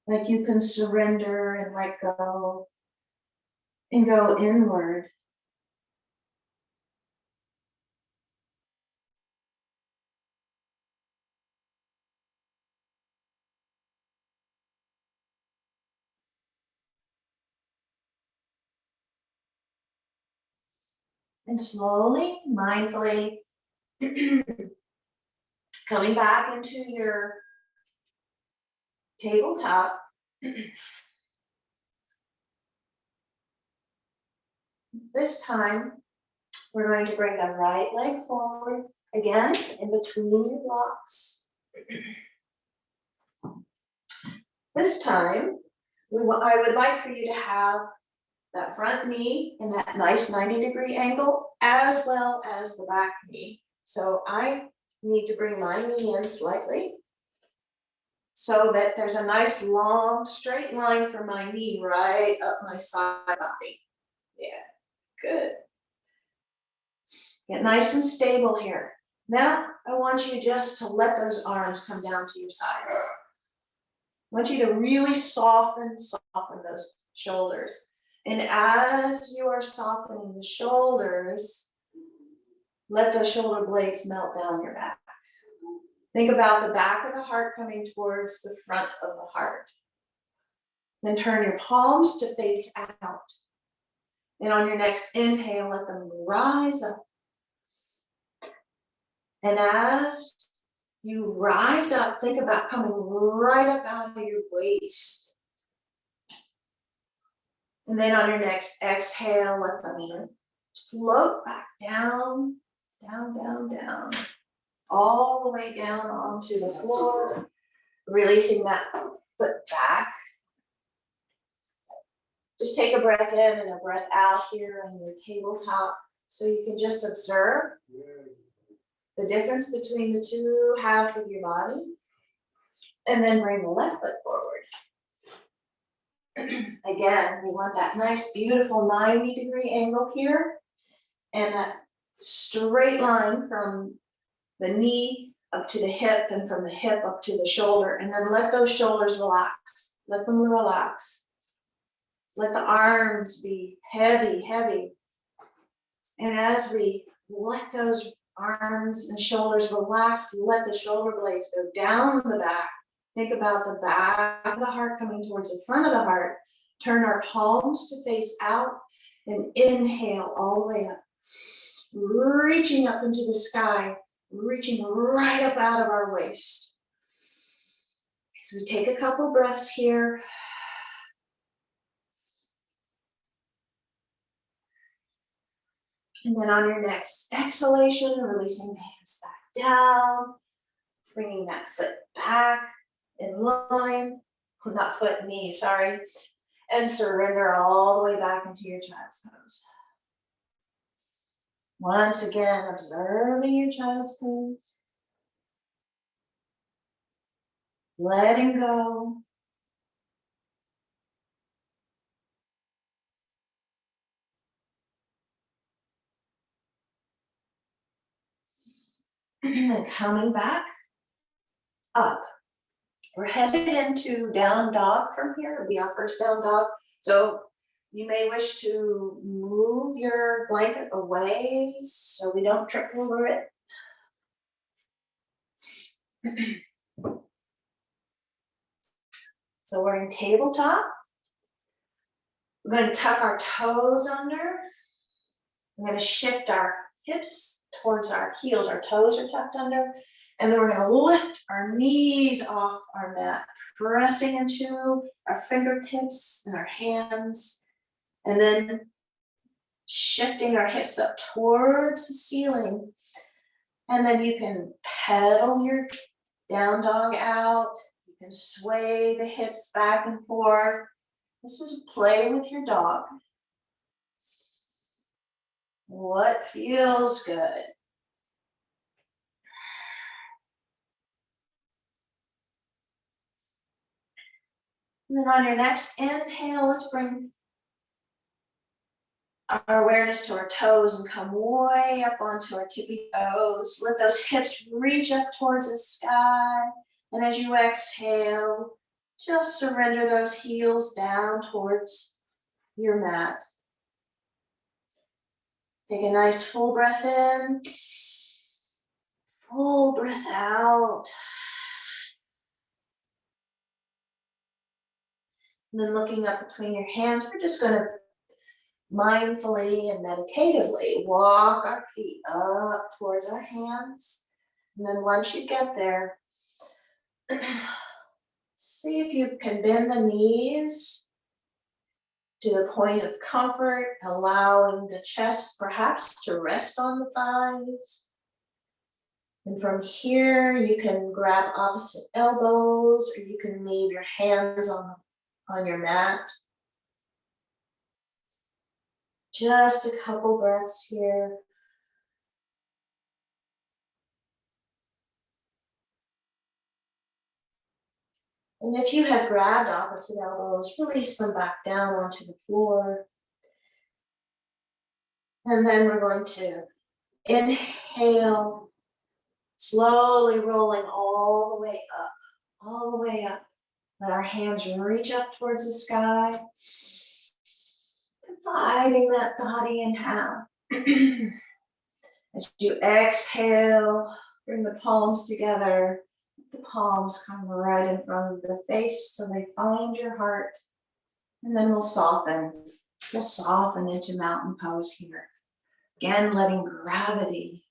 S1: like you can surrender and let go and go inward. And slowly, mindfully, coming back into your tabletop. This time, we're going to bring the right leg forward, again, in between your blocks. This time, I would like for you to have that front knee in that nice 90-degree angle, as well as the back knee. So I need to bring my knee in slightly so that there's a nice long straight line for my knee right up my side body. Yeah, good. Get nice and stable here. Now I want you just to let those arms come down to your sides. I want you to really soften those shoulders. And as you are softening the shoulders, let the shoulder blades melt down your back. Think about the back of the heart coming towards the front of the heart. Then turn your palms to face out. And on your next inhale, let them rise up. And as you rise up, think about coming right up out of your waist. And then on your next exhale, let them float back down, down, down, down, all the way down onto the floor, releasing that foot back. Just take a breath in and a breath out here on your tabletop so you can just observe the difference between the two halves of your body, and then bring the left foot forward. Again, we want that nice, beautiful 90-degree angle here, and that straight line from the knee up to the hip and from the hip up to the shoulder, and then let those shoulders relax. Let them relax. Let the arms be heavy, heavy. And as we let those arms and shoulders relaxed, let the shoulder blades go down the back. Think about the back of the heart coming towards the front of the heart. Turn our palms to face out and inhale all the way up. Reaching up into the sky, reaching right up out of our waist. So we take a couple breaths here. And then on your next exhalation, releasing the hands back down, bringing that foot back in line, well, not foot, knee, sorry, and surrender all the way back into your child's pose. Once again, observing your child's pose, letting go. And then coming back up. We're headed into down dog from here. It'll be our first down dog. So you may wish to move your blanket away so we don't trip over it. So we're in tabletop. We're going to tuck our toes under. We're going to shift our hips towards our heels. Our toes are tucked under. And then we're going to lift our knees off our mat, pressing into our fingertips and our hands. And then shifting our hips up towards the ceiling. And then you can pedal your down dog out. You can sway the hips back and forth. This is play with your dog. What feels good? And then on your next inhale, let's bring our awareness to our toes and come way up onto our tippy toes. Let those hips reach up towards the sky. And as you exhale, just surrender those heels down towards your mat. Take a nice full breath in, full breath out. And then looking up between your hands, we're just going to mindfully and meditatively walk our feet up towards our hands. And then once you get there, see if you can bend the knees to the point of comfort, allowing the chest perhaps to rest on the thighs. And from here, you can grab opposite elbows, or you can leave your hands on your mat. Just a couple breaths here. And if you have grabbed opposite elbows, release them back down onto the floor. And then we're going to inhale, slowly rolling all the way up, all the way up. Let our hands reach up towards the sky, dividing that body in half. As you exhale, bring the palms together. The palms come right in front of the face so they find your heart. And then we'll soften. We'll soften into mountain pose here. Again, letting gravity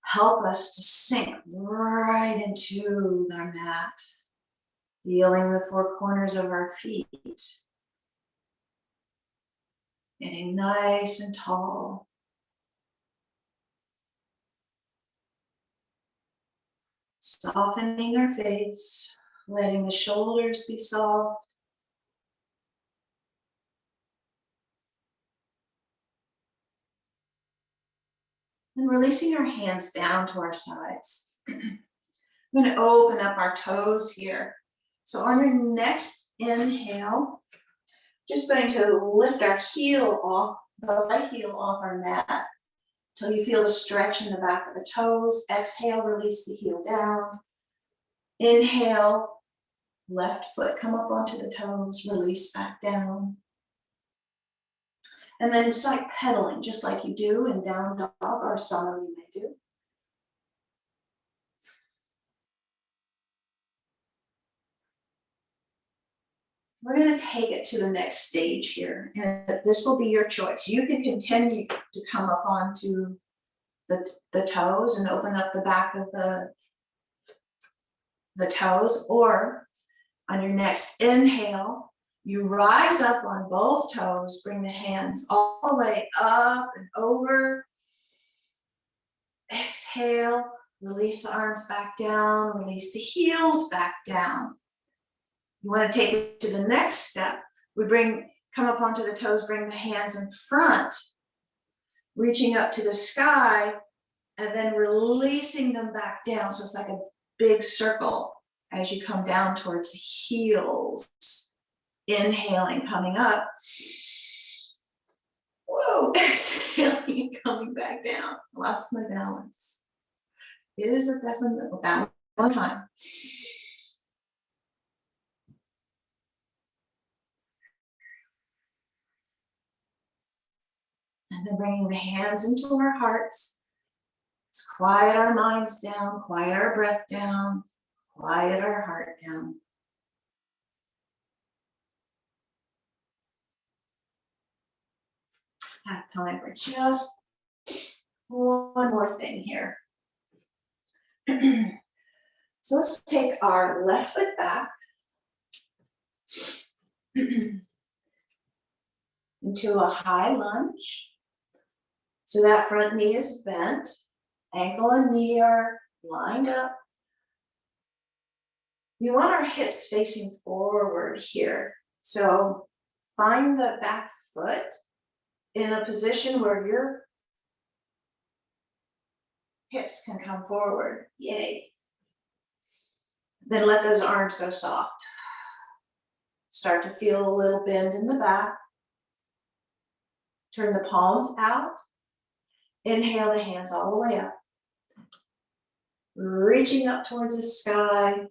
S1: help us to sink right into our mat, feeling the four corners of our feet, getting nice and tall. Softening our face, letting the shoulders be soft. And releasing our hands down to our sides. I'm going to open up our toes here. So on your next inhale, just going to lift our heel off, the right heel off our mat until you feel the stretch in the back of the toes. Exhale, release the heel down. Inhale, left foot come up onto the toes, release back down. And then side pedaling, just like you do in down dog, or some of you may do. We're going to take it to the next stage here, and this will be your choice. You can continue to come up onto the toes and open up the back of the toes, or on your next inhale, you rise up on both toes, bring the hands all the way up and over. Exhale, release the arms back down, release the heels back down. You want to take it to the next step. We come up onto the toes, bring the hands in front, reaching up to the sky, and then releasing them back down. So it's like a big circle as you come down towards the heels. Inhaling, coming up. Whoa, exhaling, coming back down. Lost my balance. It is a definite balance one time. And then bringing the hands into our hearts. Let's quiet our minds down, quiet our breath down, quiet our heart down. Have time for just one more thing here. So let's take our left foot back into a high lunge. So that front knee is bent, ankle and knee are lined up. We want our hips facing forward here. So find the back foot in a position where your hips can come forward. Yay. Then let those arms go soft. Start to feel a little bend in the back. Turn the palms out. Inhale the hands all the way up. Reaching up towards the sky.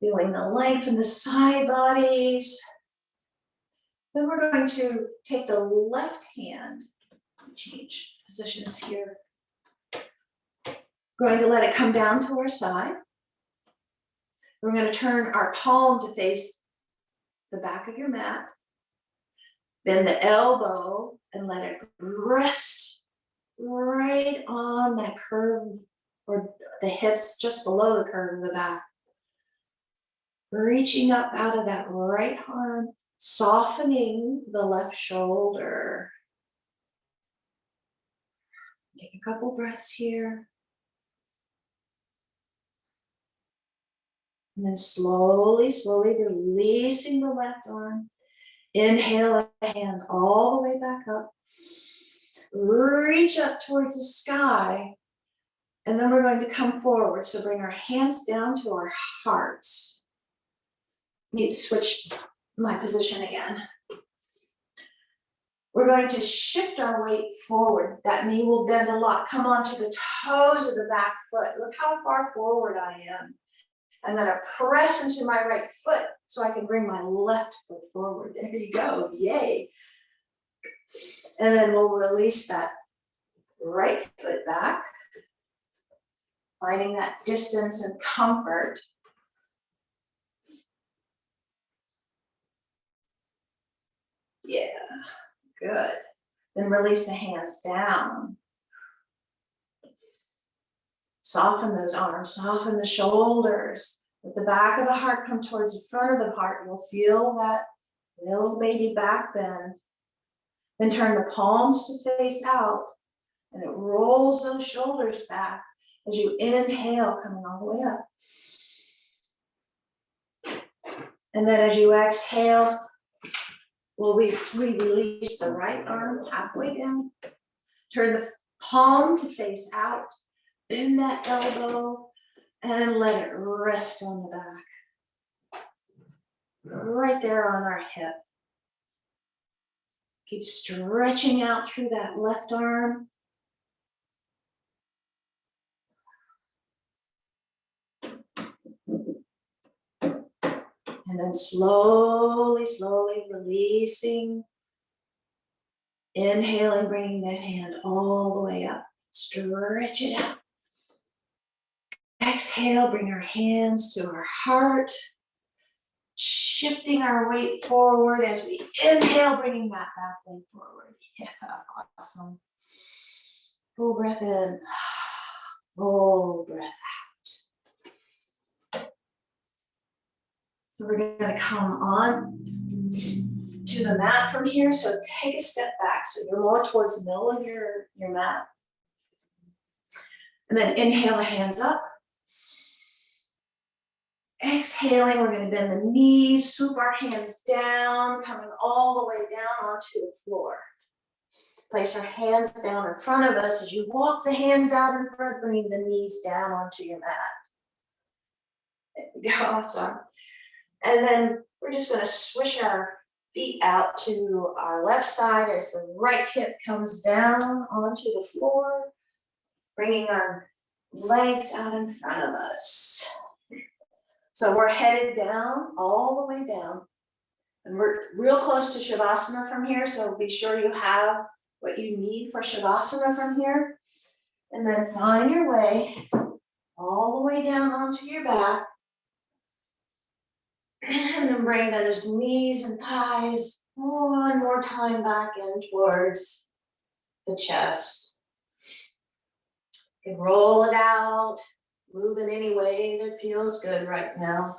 S1: Feeling the length in the side bodies. Then we're going to take the left hand, change positions here. Going to let it come down to our side. We're going to turn our palm to face the back of your mat. Bend the elbow and let it rest right on that curve, or the hips just below the curve of the back. Reaching up out of that right arm, softening the left shoulder. Take a couple breaths here. And then slowly, slowly releasing the left arm. Inhale the hand all the way back up. Reach up towards the sky. And then we're going to come forward. So bring our hands down to our hearts. Need to switch my position again. We're going to shift our weight forward. That knee will bend a lot. Come onto the toes of the back foot. Look how far forward I am. I'm going to press into my right foot so I can bring my left foot forward. There you go. Yay. And then we'll release that right foot back, finding that distance and comfort. Yeah, good. Then release the hands down. Soften those arms, soften the shoulders. Let the back of the heart come towards the front of the heart. You'll feel that little baby back bend. Then turn the palms to face out, and it rolls those shoulders back as you inhale, coming all the way up. And then as you exhale, we release the right arm halfway down. Turn the palm to face out. Bend that elbow and let it rest on the back. Right there on our hip. Keep stretching out through that left arm. And then slowly, slowly releasing Inhaling, bringing that hand all the way up. Stretch it out. Exhale, bring our hands to our heart. Shifting our weight forward as we inhale, bringing that back leg forward. Yeah, awesome. Full breath in. Full breath out. So we're going to come on to the mat from here. So take a step back. So you're more towards the middle of your mat. And then inhale the hands up. Exhaling, we're going to bend the knees, swoop our hands down, coming all the way down onto the floor. Place our hands down in front of us as you walk the hands out in front, bringing the knees down onto your mat. There we go, awesome. And then we're just going to swish our feet out to our left side as the right hip comes down onto the floor, bringing our legs out in front of us. So we're headed down, all the way down. And we're real close to Shavasana from here, so be sure you have what you need for Shavasana from here. And then find your way all the way down onto your back. And then bring those knees and thighs one more time back in towards the chest. You can roll it out, move in any way that feels good right now.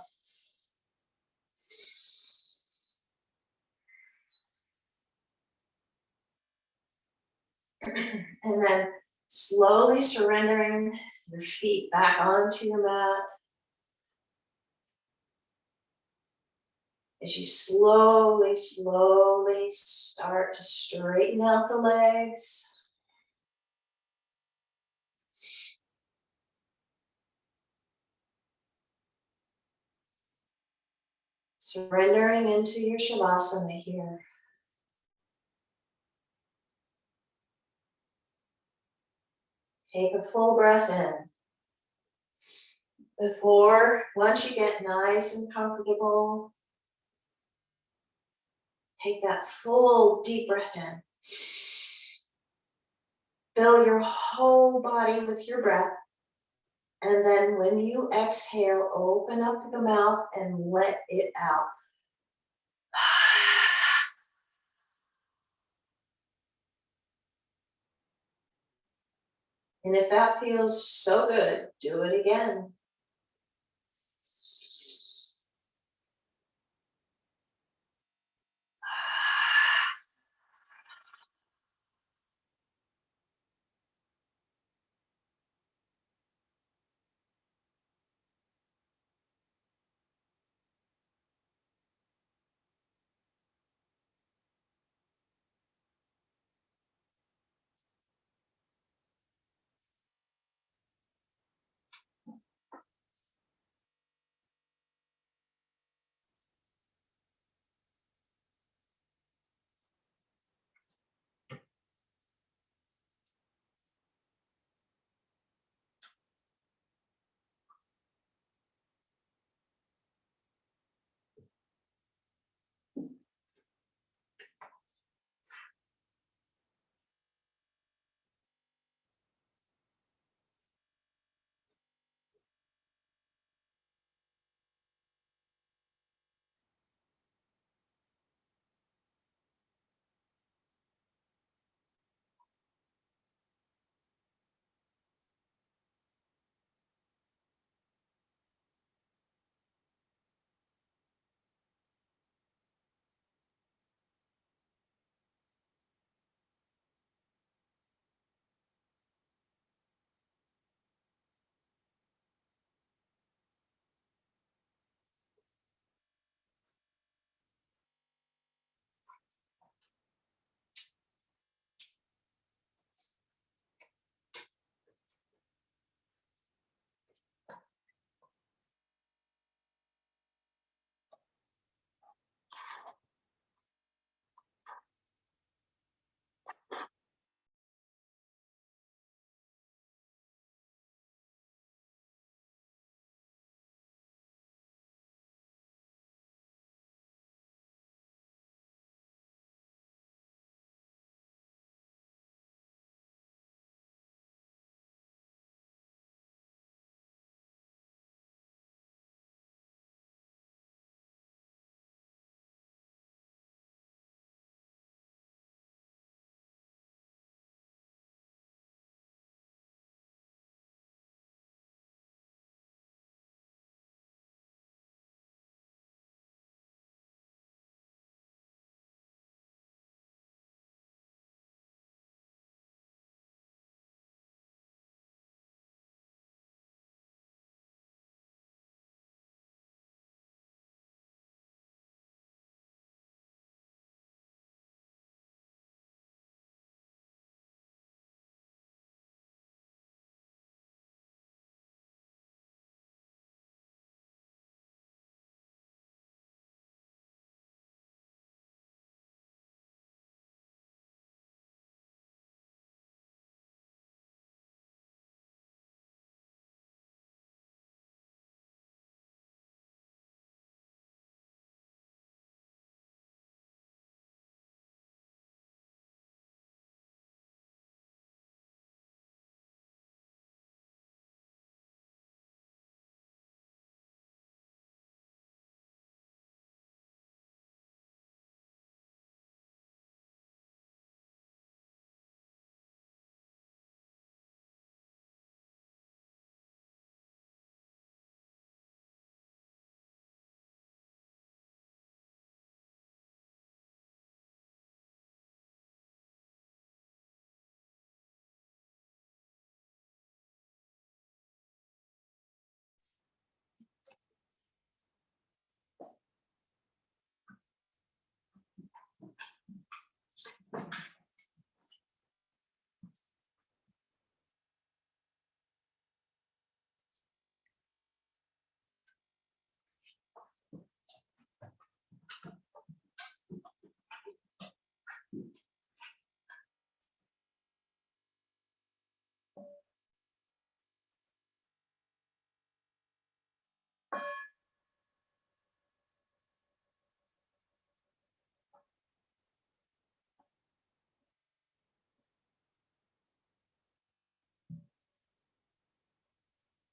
S1: And then slowly surrendering your feet back onto your mat. As you slowly start to straighten out the legs. Surrendering into your Shavasana here. Take a full breath in. Once you get nice and comfortable, take that full deep breath in. Fill your whole body with your breath. And then when you exhale, open up the mouth and let it out. And if that feels so good, do it again.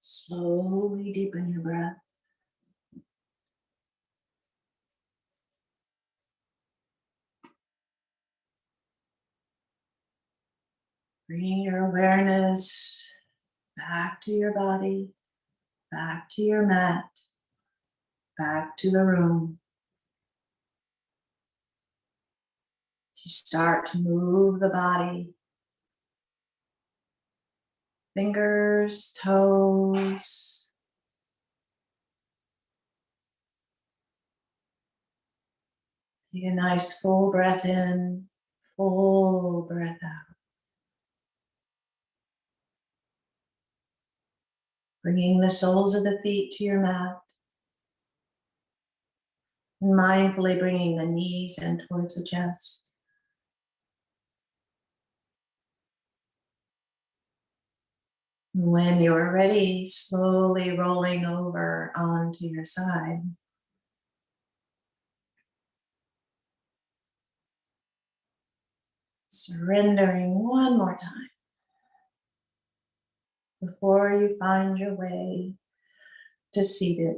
S1: Slowly deepen your breath. Bringing your awareness back to your body, back to your mat, back to the room. You start to move the body. Fingers, toes. Take a nice full breath in, full breath out. Bringing the soles of the feet to your mat. And mindfully bringing the knees in towards the chest. When you're ready, slowly rolling over onto your side. Surrendering one more time before you find your way to seated.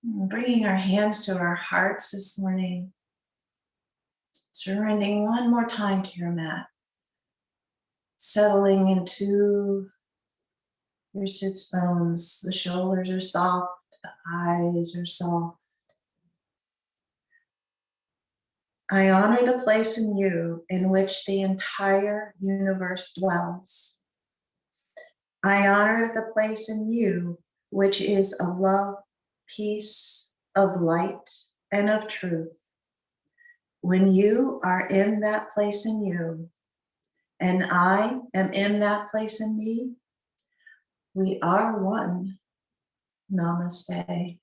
S1: Bringing our hands to our hearts this morning. Surrendering one more time to your mat. Settling into your sits bones. The shoulders are soft, the eyes are soft. I honor the place in you in which the entire universe dwells. I honor the place in you which is of love, peace, of light, and of truth. When you are in that place in you, and I am in that place in me, we are one. Namaste.